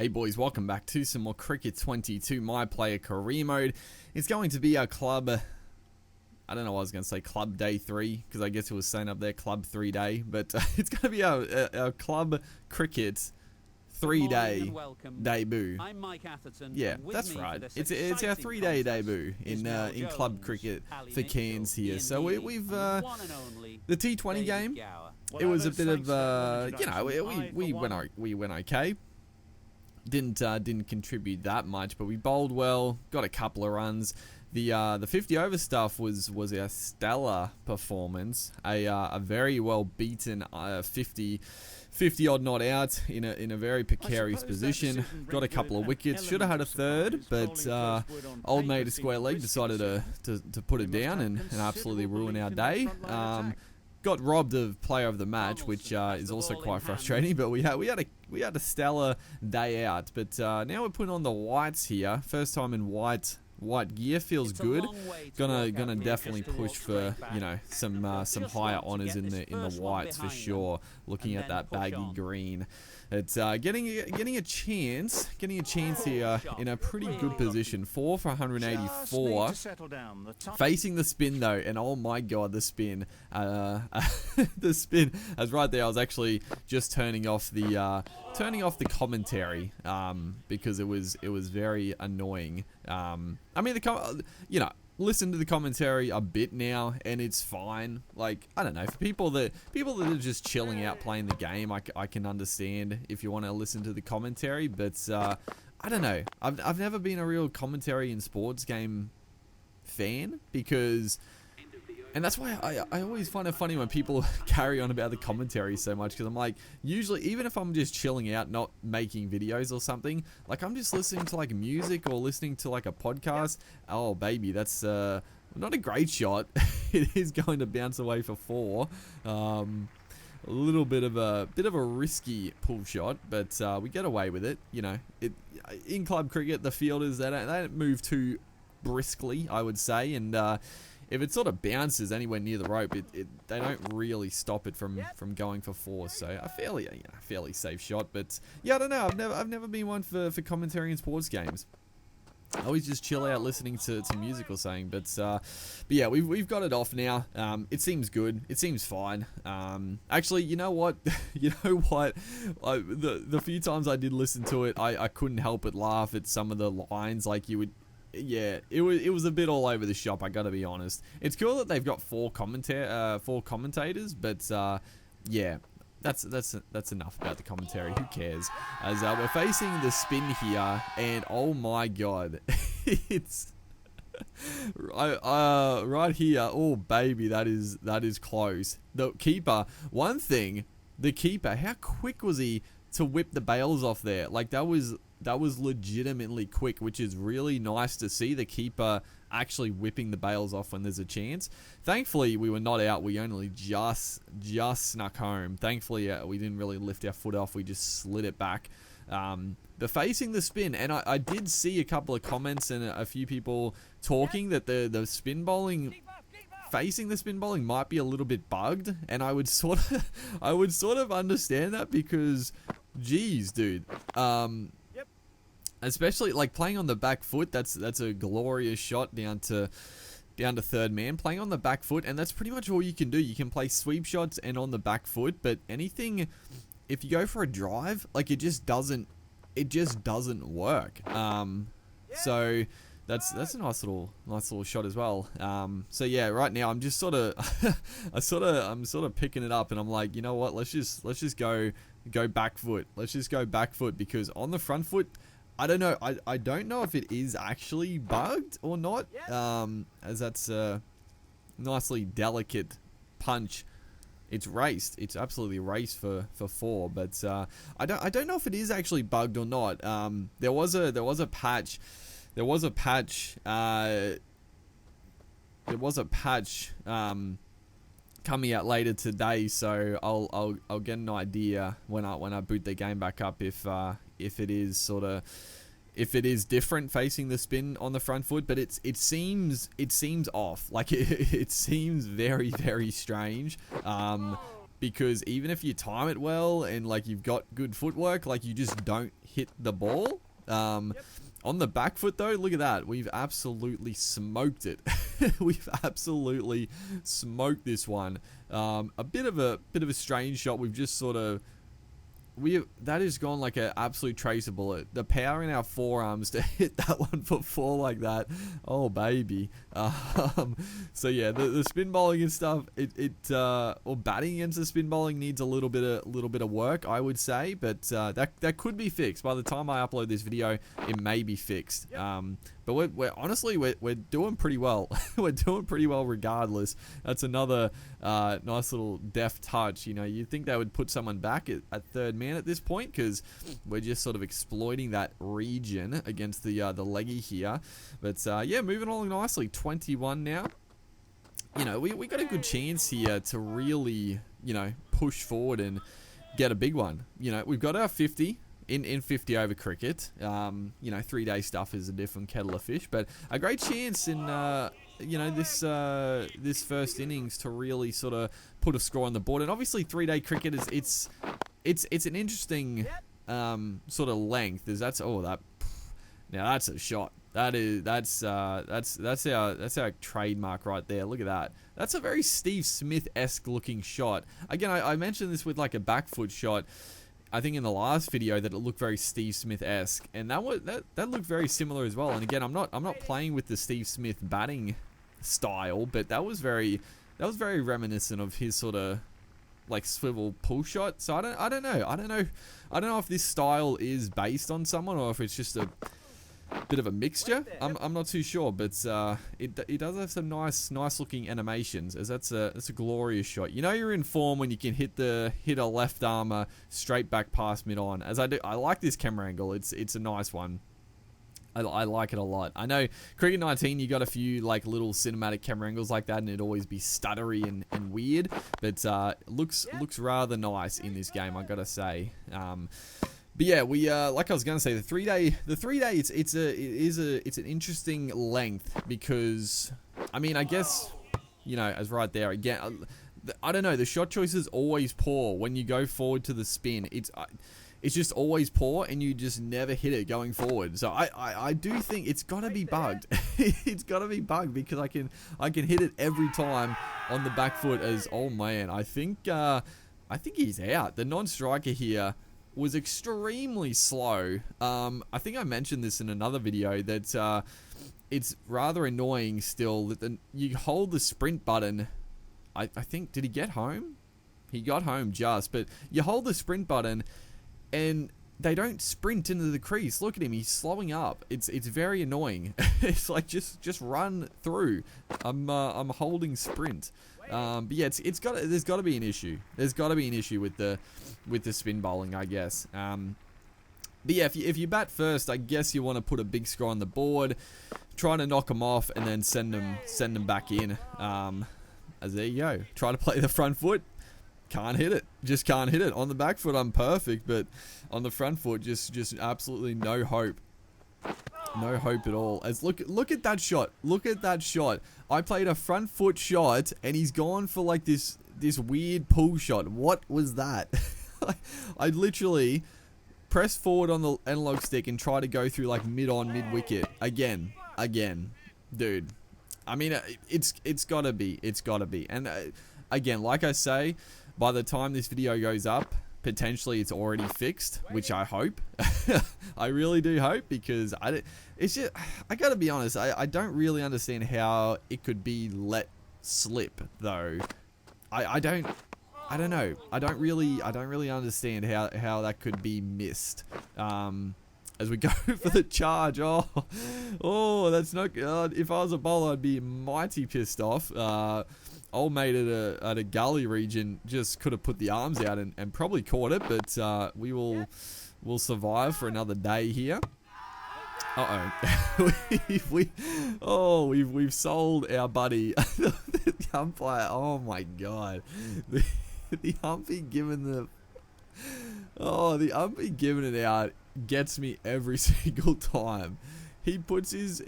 Hey boys, welcome back to some more Cricket 22 My Player career mode. It's going to be our club, I don't know what I was going to say, club day 3, because I guess it was saying up there club 3 day, but it's going to be our club cricket 3-day debut. I'm Mike Atherton. Yeah, that's right. It's our 3-day debut in club cricket for Cairns here. So we've the T20 game. It was a bit of we went okay. Didn't contribute that much, but we bowled well, got a couple of runs. The 50 over stuff was our stellar performance. A very well beaten 50 odd not out in a very precarious position. Got a couple of wickets. Should have had a third, but old mate a square leg decided to put it down and absolutely ruin our day. Got robbed of player of the match, which is also quite frustrating. But we had a stellar day out. But now we're putting on the whites here. First time in white gear, feels good. Gonna definitely push for some higher honours in the whites for sure. Looking at that baggy green. It's getting a chance here in a pretty good position. 4 for 184. Facing the spin though, and oh my god, the spin. The spin. As right there, I was actually just turning off the commentary because it was very annoying. I mean listen to the commentary a bit now and it's fine. Like, I don't know, for people that are just chilling out playing the game, I can understand if you want to listen to the commentary, but I don't know. I've never been a real commentary in sports game fan, and that's why I always find it funny when people carry on about the commentary so much, because I'm like, usually, even if I'm just chilling out, not making videos or something, like I'm just listening to like music or listening to like a podcast, oh baby, that's not a great shot. It is going to bounce away for 4. A little bit of a risky pull shot, but we get away with it. In club cricket, the fielders, they don't move too briskly, I would say, and if it sort of bounces anywhere near the rope, they don't really stop it from going for 4. So a fairly safe shot. But yeah, I don't know. I've never been one for commentary in sports games. I always just chill out listening to music or something. But yeah, we've got it off now. It seems good. It seems fine. Actually, you know what? The few times I did listen to it, I couldn't help but laugh at some of the lines. Like you would. Yeah, it was a bit all over the shop, I gotta be honest. It's cool that they've got 4 commentators, but yeah, that's enough about the commentary. Who cares? As we're facing the spin here, and oh my god, it's right here. Oh baby, that is close. The keeper. One thing, the keeper. How quick was he to whip the bails off there? Like that was legitimately quick, which is really nice to see, the keeper actually whipping the bails off when there's a chance. Thankfully, we were not out. We only just snuck home. Thankfully, we didn't really lift our foot off. We just slid it back. But facing the spin, and I did see a couple of comments and a few people talking that the spin bowling, facing the spin bowling might be a little bit bugged, and I would sort of understand that, because geez, dude, especially like playing on the back foot, that's a glorious shot down to third man, playing on the back foot, and that's pretty much all you can do. You can play sweep shots and on the back foot, but anything, if you go for a drive, like it just doesn't work. So that's a nice little shot as well. So yeah, right now I'm just sort of I'm sort of picking it up, and I'm like, you know what, let's just go back foot. Let's just go back foot, because on the front foot, I don't know. I don't know if it is actually bugged or not. As that's a nicely delicate punch. It's raced. It's absolutely raced for 4. But I don't know if it is actually bugged or not. There was a patch. Coming out later today, so I'll get an idea when I boot the game back up if it is different facing the spin on the front foot, but it seems off. Like it seems very, very strange. because even if you time it well and like you've got good footwork, like you just don't hit the ball. On the back foot though, look at that. We've absolutely smoked it. We've absolutely smoked this one. A bit of a strange shot. We've just sort of that has gone like an absolute tracer bullet. The power in our forearms to hit that one for 4 like that. Oh baby. So yeah, the spin bowling and stuff, or batting against the spin bowling needs a little bit of work, I would say, but that could be fixed. By the time I upload this video, it may be fixed. But we're honestly doing pretty well. We're doing pretty well regardless. That's another nice little deft touch. You know, you'd think they would put someone back at third man at this point, because we're just sort of exploiting that region against the leggy here. But yeah, moving along nicely. 21 now. You know, we got a good chance here to really, you know, push forward and get a big one. You know, we've got our 50. In 50 over cricket. You know, 3-day stuff is a different kettle of fish, but a great chance in you know, this first innings to really sort of put a score on the board. And obviously 3-day cricket is it's an interesting sort of length. That's a shot. That's our trademark right there. Look at that. That's a very Steve Smith-esque looking shot. Again, I mentioned this with like a back foot shot, I think in the last video, that it looked very Steve Smith-esque, and that looked very similar as well. And again, I'm not playing with the Steve Smith batting style, but that was very reminiscent of his sort of like swivel pull shot. So I don't know if this style is based on someone or if it's just a bit of a mixture. I'm not too sure, but it does have some nice looking animations, as that's a glorious shot. You know you're in form when you can hit a left armer straight back past mid on. As I do, I like this camera angle. It's a nice one. I like it a lot. I know Cricket 19, you got a few like little cinematic camera angles like that, and it'd always be stuttery and weird, but looks rather nice in this game, I gotta say. But yeah, we like I was gonna say, the 3-day it's an interesting length, because I mean, I guess, you know, as right there again, I don't know, the shot choice is always poor when you go forward to the spin. It's just always poor, and you just never hit it going forward. So I do think it's gotta be bugged. It's gotta be bugged, because I can hit it every time on the back foot. As oh man, I think he's out. The non-striker here was extremely slow. I think I mentioned this in another video, that it's rather annoying still that you hold the sprint button. I think, did he get home? He got home just, but you hold the sprint button and they don't sprint into the crease. Look at him, he's slowing up. It's very annoying. It's like, just run through. I'm holding sprint. But yeah, there's got to be an issue. There's got to be an issue with the spin bowling, I guess. But yeah, if you bat first, I guess you want to put a big score on the board, try to knock them off, and then send them back in. As there you go. Try to play the front foot. Can't hit it. Just can't hit it. On the back foot, I'm perfect, but on the front foot, just absolutely no hope. No hope at all. As look at that shot. Look at that shot. I played a front foot shot, and he's gone for like this weird pull shot. What was that? I literally press forward on the analog stick and try to go through like mid wicket again, dude. I mean, it's gotta be. And again, like I say, by the time this video goes up, potentially it's already fixed, which I hope. I really do hope, because I gotta be honest, I don't really understand how it could be let slip though. I don't know. I don't really understand how that could be missed. As we go for the charge. Oh, that's not good. If I was a bowler, I'd be mighty pissed off. Old mate at a gully region just could have put the arms out and probably caught it, but we'll survive for another day here. We've sold our buddy the umpire. Oh my god, the umpy giving it out gets me every single time. He puts his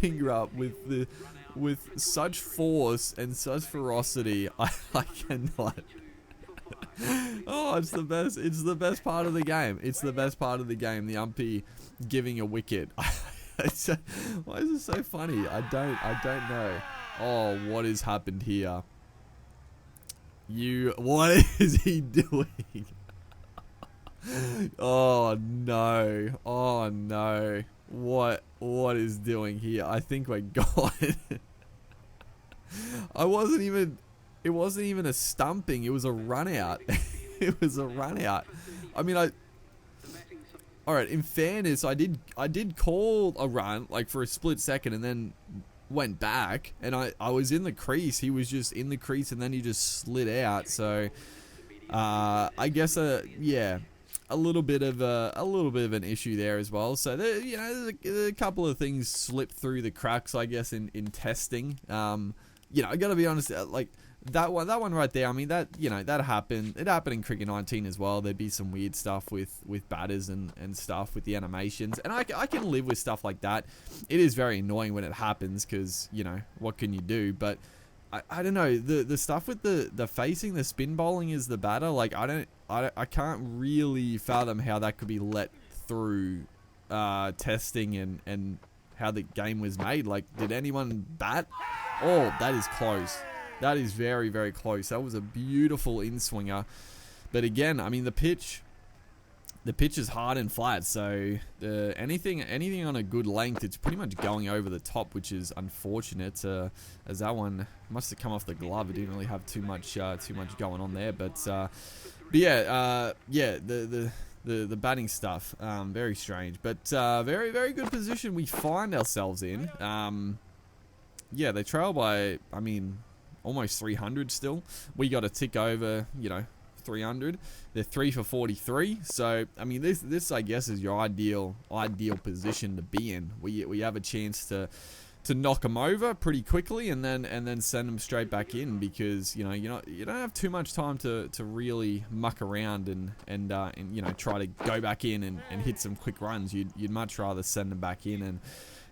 finger up with such force and such ferocity. I cannot. Oh, it's the best. It's the best part of the game. It's the best part of the game. The umpy giving a wicket. Why is it so funny? I don't know. Oh, what has happened here? What is he doing? Oh no. Oh no. What is doing here? I think we're gone. It wasn't even a stumping, it was a run out. It was a run out. I mean, alright, in fairness, I did call a run, like for a split second, and then went back, and I was in the crease. He was just in the crease, and then he just slid out. So I guess yeah, a little bit of an issue there as well. So there, you know, there's a couple of things slipped through the cracks, I guess, in testing. You know, I gotta be honest, like that one right there. I mean, that, you know, that happened. It happened in cricket 19 as well. There'd be some weird stuff with batters and stuff with the animations, and I can live with stuff like that. It is very annoying when it happens, because, you know, what can you do? But I don't know, the stuff with the facing, the spin bowling is the batter. Like, I can't really fathom how that could be let through testing and how the game was made. Like, did anyone bat? Oh, that is close. That is very, very close. That was a beautiful in-swinger. But again, I mean, the pitch is hard and flat, so anything on a good length, it's pretty much going over the top, which is unfortunate. As that one must have come off the glove. It didn't really have too much going on there. But yeah, the batting stuff, very strange, but very, very good position we find ourselves in. Yeah, they trail by, I mean, almost 300 still. We got a tick over, you know, 300. They're 3 for 43. So I mean, this I guess is your ideal position to be in. We have a chance to knock them over pretty quickly, and then send them straight back in, because, you know, you don't have too much time to really muck around and you know, try to go back in and hit some quick runs. You'd much rather send them back in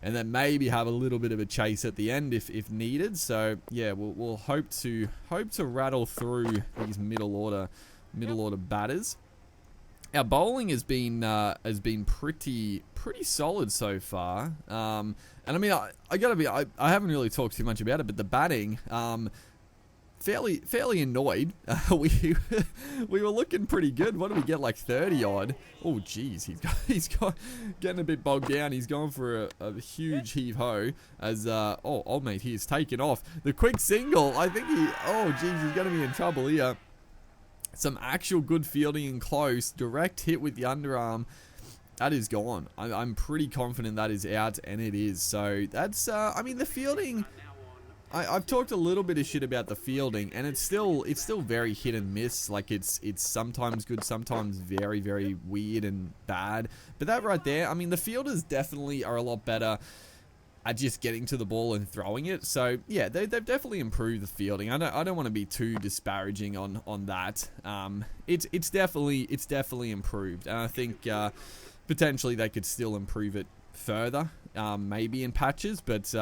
and then maybe have a little bit of a chase at the end if needed. So yeah, we'll hope to rattle through these middle order batters. Our bowling has been pretty solid so far. And I mean, I gotta be, I haven't really talked too much about it, but the batting, fairly annoyed. We were looking pretty good. What did we get, like 30 odd? Oh geez, he's got getting a bit bogged down. He's going for a huge heave ho as old mate, he is taken off. The quick single, I think oh geez, he's gonna be in trouble here. Some actual good fielding in close, direct hit with the underarm. That is gone. I'm pretty confident that is out, and it is. So that's I mean, the fielding, I've talked a little bit of shit about the fielding, and it's still very hit and miss. Like, it's sometimes good, sometimes very, very weird and bad. But that right there, I mean, the fielders definitely are a lot better at just getting to the ball and throwing it. So yeah, they've definitely improved the fielding. I don't want to be too disparaging on that. It's definitely improved, and I think potentially they could still improve it further, maybe in patches, but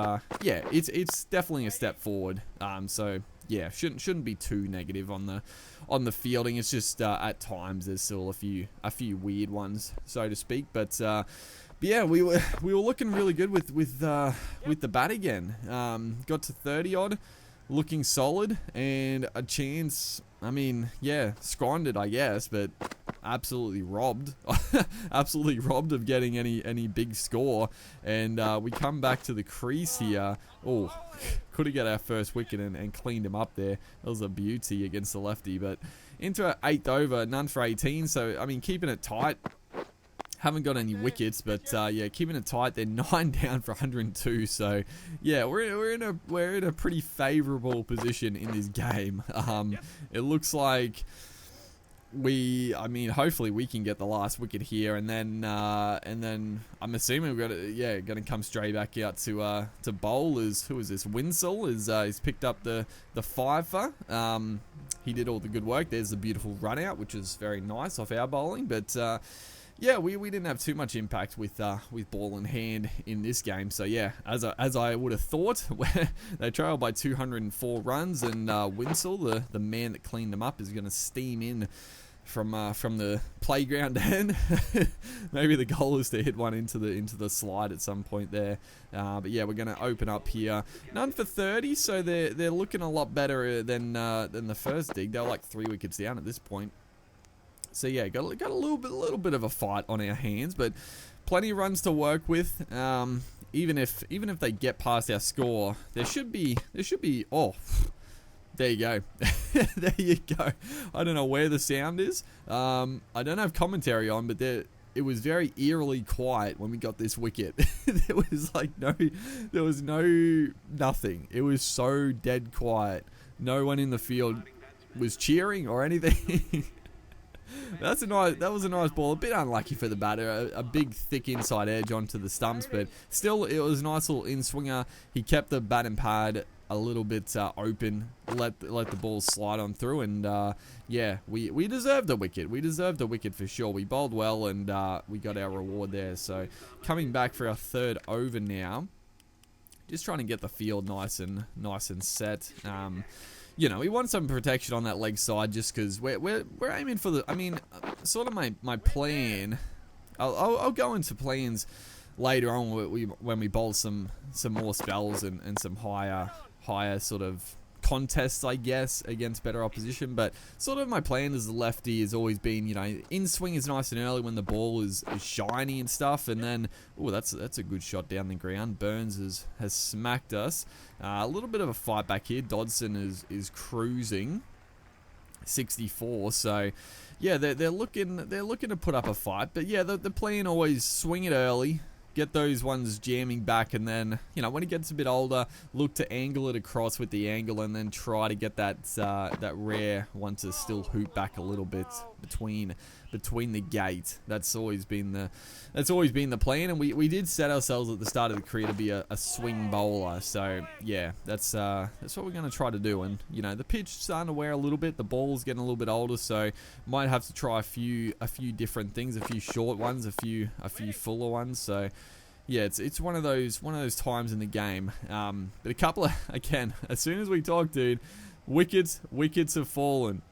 yeah, it's definitely a step forward. So yeah, shouldn't be too negative on the fielding. It's just at times there's still a few weird ones, so to speak. But yeah, we were looking really good with the bat again. Got to 30 odd, looking solid, and a chance. I mean, yeah, squandered, I guess, but absolutely robbed. Absolutely robbed of getting any big score. And we come back to the crease here. Oh, could have got our first wicket and cleaned him up there. That was a beauty against the lefty. But into our 8th over, none for 18. So, I mean, keeping it tight. Haven't got any wickets, but yeah, keeping it tight. They're 9 down for 102. So yeah, we're in a pretty favourable position in this game. It looks like I mean, hopefully we can get the last wicket here, and then I'm assuming we're gonna come straight back out to bowl. Who is this? Winsell he's picked up the fifer. He did all the good work. There's a beautiful run out, which is very nice off our bowling, but yeah, we didn't have too much impact with ball in hand in this game. So yeah, as I would have thought, they trailed by 204 runs, and Winsell, the man that cleaned them up, is going to steam in from the playground end. Maybe the goal is to hit one into the slide at some point there. But yeah, we're going to open up here. None for 30, so they're looking a lot better than the first dig. They're like 3 wickets down at this point. So yeah, got a little bit of a fight on our hands, but plenty of runs to work with. Even if they get past our score, there should be. Oh, there you go. There you go. I don't know where the sound is. I don't have commentary on, but it was very eerily quiet when we got this wicket. There was like nothing. It was so dead quiet. No one in the field was cheering or anything. That was a nice ball. A bit unlucky for the batter. A big, thick inside edge onto the stumps, but still, it was a nice little in-swinger. He kept the bat and pad a little bit open, let the ball slide on through, and yeah, we deserved the wicket. We deserved the wicket for sure. We bowled well, and we got our reward there. So coming back for our third over now, just trying to get the field nice and set. You know, we want some protection on that leg side just because we're aiming for the. I mean, sort of my plan. I'll go into plans later on when we bowl some more spells and some higher sort of contests, I guess, against better opposition. But sort of my plan as a lefty has always been, you know, in swing is nice and early when the ball is shiny and stuff, and then that's a good shot down the ground. Burns has smacked us. A little bit of a fight back here. Dodson is cruising 64. So yeah, they're looking to put up a fight. But yeah, the plan always swing it early, get those ones jamming back, and then, you know, when it gets a bit older, look to angle it across with the angle, and then try to get that rare one to still hoop back a little bit between the gate. That's always been the plan, and we did set ourselves at the start of the career to be a swing bowler. So yeah, that's what we're going to try to do. And you know, the pitch starting to wear a little bit, the ball's getting a little bit older, so might have to try a few different things, a few short ones, a few fuller ones. So yeah, it's one of those times in the game. But a couple of, again, as soon as we talk, dude, wickets have fallen.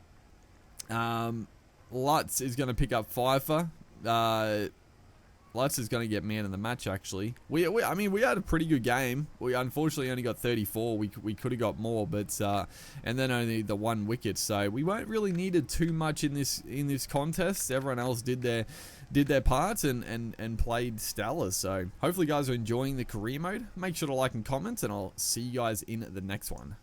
Lutz is going to pick up Pfeiffer. Lutz is going to get man of the match, actually. I mean, we had a pretty good game. We unfortunately only got 34. We could have got more, but and then only the 1 wicket. So we weren't really needed too much in this contest. Everyone else did their parts and played stellar. So hopefully, you guys are enjoying the career mode. Make sure to like and comment, and I'll see you guys in the next one.